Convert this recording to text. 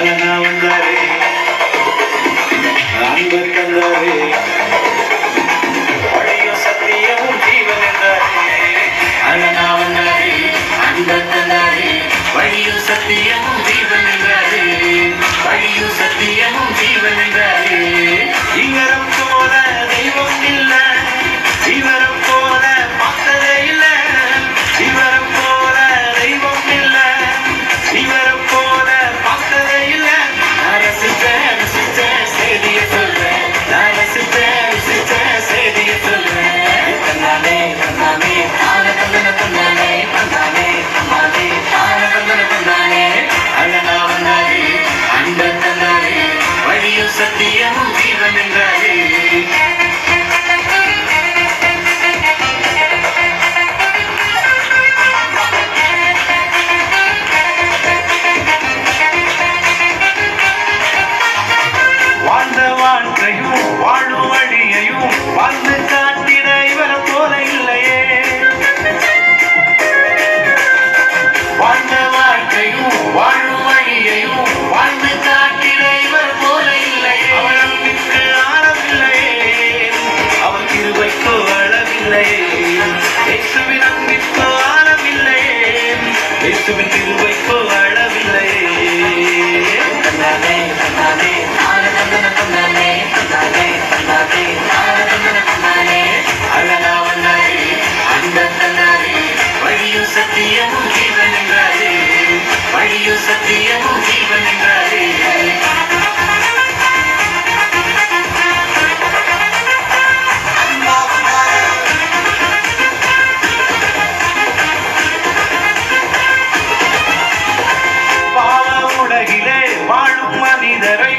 அழகா வந்தாரே, அன்பு தந்தாரே, வழியும் சத்தியமும் ஜீவன் என்றாரே. அழகா வந்தாரே, அன்பு தந்தாரே, வழியும் சத்தியமும் ஜீவன் என்றாரே. வழியும் சத்தியமும் ஜீவன் என்றாரே. இவரம் போல தெய்வம் இல்ல, இவரம் போல பார்த்ததே இல்ல, இவரம் போல தெய்வம் இல்ல, இவரம் போல பார்த்ததே இல்ல. நான் ரசிச்ச செய்திய சொல்றேன், நான் ரசிச்ச செய்திய சொல்றேன். தன்னாலே தன்னாலே ஆன தந்தன தன்னாலே தன்னாலே தன்னாலே ஆன தந்தன தன்னாலே. அழகா வந்தாரே, அன்பு தந்தாரே, வழியும் சத்தியமும் ஜீவன் என்றாரே. வாழ்ந்த வாழ்க்கையும் வாழும் வழியையும் வாழ்ந்து காட்டிட இவரை போல இல்லையே. வாழ்ந்த வாழ்க்கையும் வாழும் வழியையும் வாழ்ந்து காட்டிட இவர் போல இல்லையே. அவர் அன்பிற்கு ஆழமில்லையே, அவர் கிருபைக்கு அளவில்லையே. இயேசுவின் அன்பிற்கு ஆழமில்லையே, இயேசுவின் கிருபைக்கு அளவில்லையே. தன்னாலே தன்னாலே ஆன தந்தன தன்னாலே தன்னாலே தன்னாலே ஆன தந்தன தன்னாலே. அழகா வந்தாரே, அன்பு தந்தாரே, வழியும் சத்தியமும் ஜீவன் என்றாரே. வழியும் சத்தியமும் ஜீவன் என்றாரே. பாவ உலகிலே வாழும் மனிதரை